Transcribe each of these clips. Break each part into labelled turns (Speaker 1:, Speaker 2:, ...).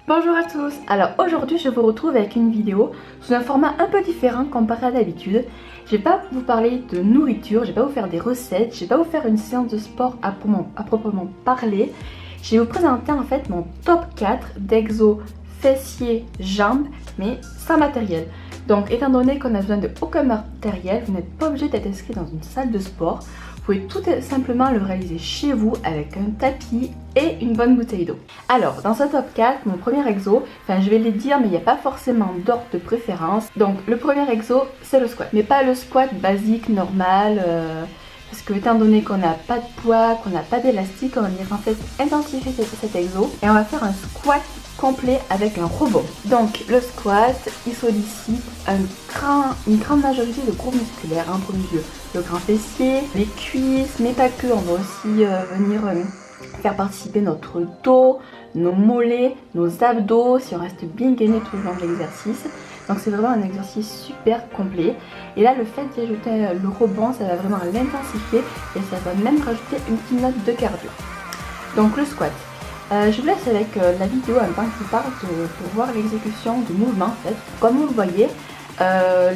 Speaker 1: Bonjour à tous. Alors aujourd'hui je vous retrouve avec une vidéo sous un format un peu différent comparé à d'habitude. Je vais pas vous parler de nourriture, je vais pas vous faire des recettes, je vais pas vous faire une séance de sport à proprement parler. Je vais vous présenter en fait mon top 4 d'exos fessiers, jambes, mais sans matériel. Donc étant donné qu'on a besoin de aucun matériel, vous n'êtes pas obligé d'être inscrit dans une salle de sport. Vous pouvez tout simplement le réaliser chez vous avec un tapis et une bonne bouteille d'eau. Alors dans ce top 4, mon premier exo, je vais les dire mais il n'y a pas forcément d'ordre de préférence. Donc le premier exo c'est le squat, mais pas le squat basique, normal, parce que étant donné qu'on n'a pas de poids, qu'on n'a pas d'élastique, on va venir en fait intensifier cet exo et on va faire un squat complet avec un rebond. Donc le squat, il sollicite une grande majorité de groupes musculaires, en premier lieu le grand fessier, les cuisses, mais pas que, on va aussi venir faire participer notre dos, nos mollets, nos abdos, si on reste bien gainé tout le long de l'exercice. Donc c'est vraiment un exercice super complet. Et là le fait d'y ajouter le rebond, ça va vraiment l'intensifier et ça va même rajouter une petite note de cardio. Donc le squat. Je vous laisse avec la vidéo en tant que je vous parle pour voir l'exécution du mouvement en fait. Comme vous le voyez,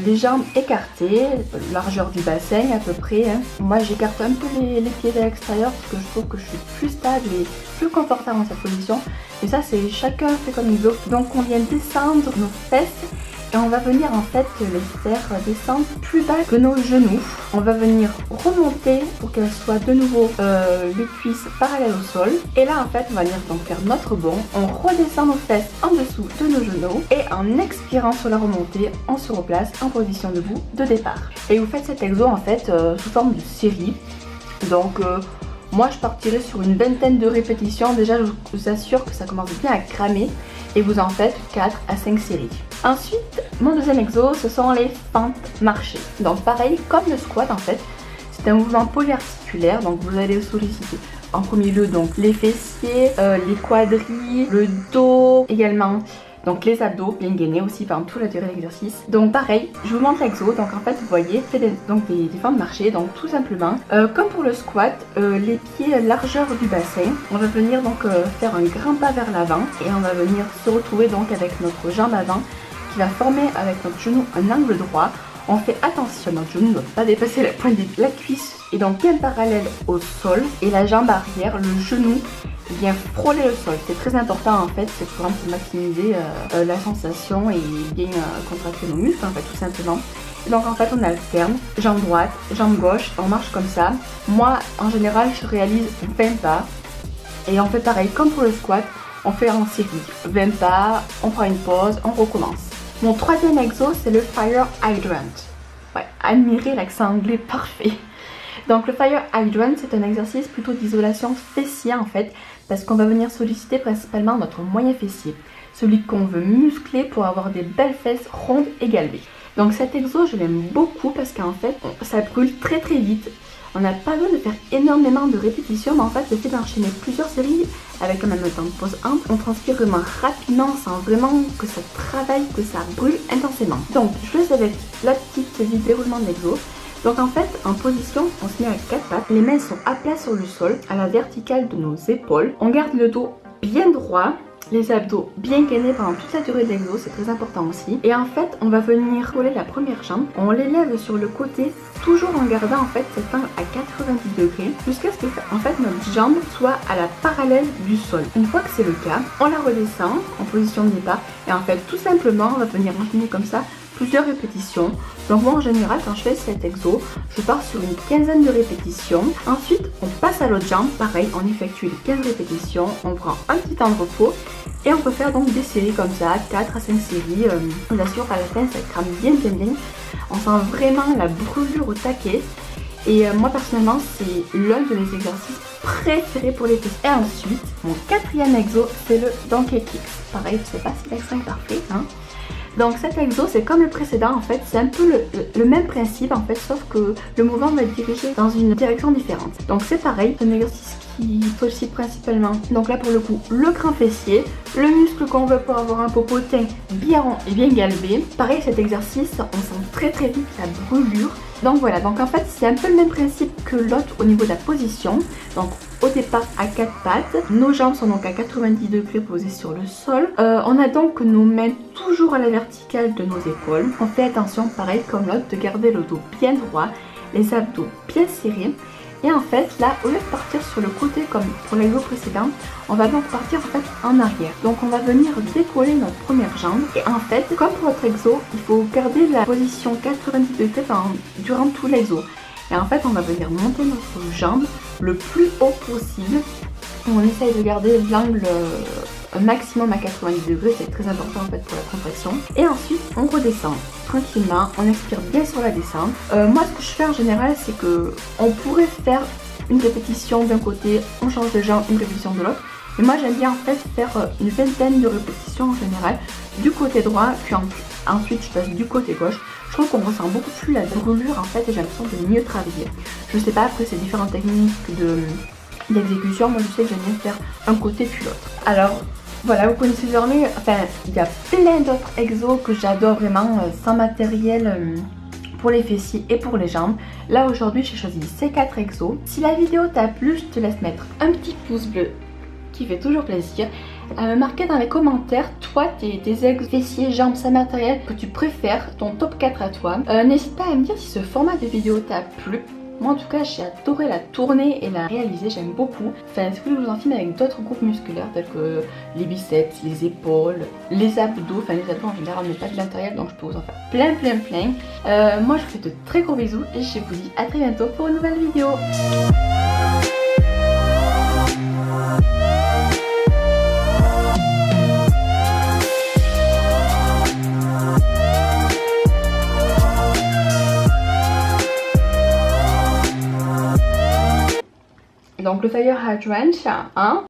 Speaker 1: les jambes écartées, largeur du bassin à peu près. Moi j'écarte un peu les pieds à l'extérieur parce que je trouve que je suis plus stable et plus confortable dans cette position. Et ça c'est chacun fait comme il veut. Donc on vient descendre nos fesses. Et on va venir en fait les faire descendre plus bas que nos genoux. On va venir remonter pour qu'elles soient de nouveau les cuisses parallèles au sol. Et là en fait on va venir donc faire notre bond. On redescend nos fesses en dessous de nos genoux. Et en expirant sur la remontée, on se replace en position debout de départ. Et vous faites cet exo en fait sous forme de série. Donc moi je partirai sur une vingtaine de répétitions. Déjà je vous assure que ça commence bien à cramer. Et vous en faites 4 à 5 séries. Ensuite, mon deuxième exo, ce sont les fentes marchées. Donc pareil, comme le squat en fait, c'est un mouvement polyarticulaire. Donc vous allez solliciter en premier lieu donc les fessiers, les quadris, le dos également. Donc les abdos bien gainés aussi pendant toute la durée de l'exercice. Donc pareil, je vous montre l'exo. Donc en fait vous voyez, c'est des fentes marchées. Donc tout simplement, comme pour le squat, les pieds largeur du bassin. On va venir donc faire un grand pas vers l'avant. Et on va venir se retrouver donc avec notre jambe avant qui va former avec notre genou un angle droit. On fait attention, notre genou ne doit pas dépasser la pointe de la cuisse et donc bien parallèle au sol. Et la jambe arrière, le genou vient frôler le sol. C'est très important en fait, c'est pour maximiser la sensation et bien contracter nos muscles en fait tout simplement. Et donc en fait on alterne, jambe droite, jambe gauche, on marche comme ça. Moi en général je réalise 20 pas et on fait pareil comme pour le squat, on fait en série 20 pas, on prend une pause, on recommence. Mon troisième exo c'est le Fire Hydrant. Ouais, admirez l'accent anglais parfait. Donc le Fire Hydrant c'est un exercice plutôt d'isolation fessier en fait, parce qu'on va venir solliciter principalement notre moyen fessier, celui qu'on veut muscler pour avoir des belles fesses rondes et galbées. Donc cet exo je l'aime beaucoup parce qu'en fait ça brûle très vite. On n'a pas besoin de faire énormément de répétitions, mais en fait le fait d'enchaîner plusieurs séries avec un même temps de pause ample, on transpire vraiment rapidement sans vraiment que ça travaille, que ça brûle intensément. Donc je vous laisse avec la petite vidéo déroulement de l'exo. Donc en fait en position on se met à 4 pattes, les mains sont à plat sur le sol, à la verticale de nos épaules. On garde le dos bien droit, les abdos bien gainés pendant toute la durée de l'exo, c'est très important aussi. Et en fait on va venir coller la première jambe, on l'élève sur le côté, toujours en gardant en fait cet angle à 90 degrés, jusqu'à ce que en fait notre jambe soit à la parallèle du sol. Une fois que c'est le cas, on la redescend en position de départ et en fait tout simplement on va venir enchaîner comme ça plusieurs répétitions. Donc moi en général quand je fais cet exo, je pars sur une quinzaine de répétitions. Ensuite on passe à l'autre jambe, pareil on effectue les 15 répétitions, on prend un petit temps de repos et on peut faire donc des séries comme ça, 4 à 5 séries. Je vous assure à la fin ça crame bien. On sent vraiment la brûlure au taquet. Et moi personnellement c'est l'un de mes exercices préférés pour les fesses. Et ensuite mon quatrième exo c'est le Donkey Kicks. Pareil je sais pas si l'accent est parfait hein. Donc cet exo c'est comme le précédent en fait, c'est un peu le même principe en fait, sauf que le mouvement va être dirigé dans une direction différente. Donc c'est pareil, c'est un exercice qui sollicite principalement, donc là pour le coup, le grand fessier, le muscle qu'on veut pour avoir un popotin bien rond et bien galbé. Pareil cet exercice, on sent très vite la brûlure. Donc voilà, donc en fait c'est un peu le même principe que l'autre au niveau de la position. Donc au départ à 4 pattes. Nos jambes sont donc à 90 degrés posées sur le sol. On a donc nos mains toujours à la verticale de nos épaules. On fait attention, pareil comme l'autre, de garder le dos bien droit, les abdos bien serrés. Et en fait là, au lieu de partir sur le côté comme pour l'exo précédent, on va donc partir en fait en arrière. Donc on va venir décoller notre première jambe. Et en fait, comme pour votre exo, il faut garder la position 90 degrés durant tout l'exo. Et en fait, on va venir monter notre jambe le plus haut possible. On essaye de garder l'angle un maximum à 90 degrés, c'est très important en fait pour la contraction. Et ensuite, on redescend tranquillement, on expire bien sur la descente. Moi, ce que je fais en général, c'est que on pourrait faire une répétition d'un côté, on change de jambe, une répétition de l'autre. Mais moi, j'aime bien en fait faire une vingtaine de répétitions en général du côté droit, puis ensuite je passe du côté gauche. Je trouve qu'on ressent beaucoup plus la brûlure en fait et j'ai l'impression de mieux travailler. Je sais pas, après c'est différentes techniques d'exécution. Moi je sais que j'aime bien faire un côté puis l'autre. Alors voilà, vous connaissez désormais, enfin il y a plein d'autres exos que j'adore vraiment sans matériel pour les fessiers et pour les jambes. Là aujourd'hui j'ai choisi ces 4 exos. Si la vidéo t'a plu, je te laisse mettre un petit pouce bleu qui fait toujours plaisir. À me marquer dans les commentaires, toi, tes ex fessiers, jambes sans matériel que tu préfères, ton top 4 à toi. N'hésite pas à me dire si ce format de vidéo t'a plu. Moi en tout cas j'ai adoré la tourner et la réaliser, j'aime beaucoup. Enfin si vous voulez que je vous en filme avec d'autres groupes musculaires tels que les biceps, les épaules, les abdos. Enfin les abdos en général on met pas de matériel donc je peux vous en faire plein. Moi je vous fais de très gros bisous et je vous dis à très bientôt pour une nouvelle vidéo. Donc le fire hydrant, hein,